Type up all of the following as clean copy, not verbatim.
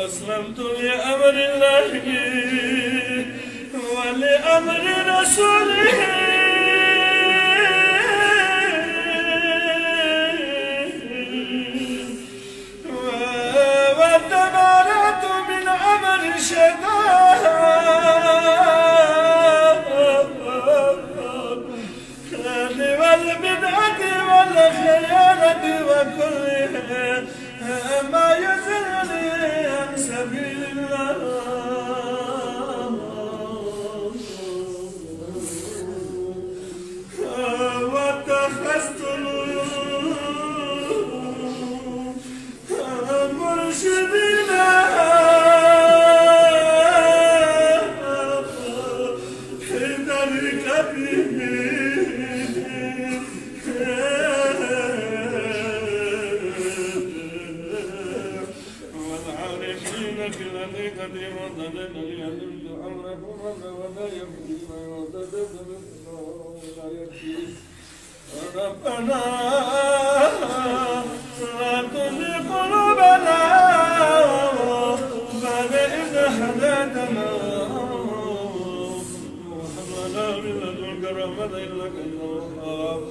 أسلمت لأمر الله ولأمر رسوله وتبرأت من عمل الشيطان والبدعة والخيانة وكل ما يزلني عن سبيل الله واتخذت مرشدين في طريقته قديم وضلل يهدمت أمره ولا يهدي ما وضلل ولا يهدي ربنا لا تزغ قلوبنا بعد إذ هديتنا وهب لنا من لدنك رحمة إنك أنت الوهاب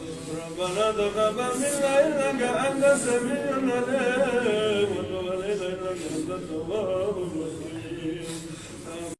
ربنا تقبل منا إنك أنت السميع العليم وتب علينا إنك أنت التواب الرحيم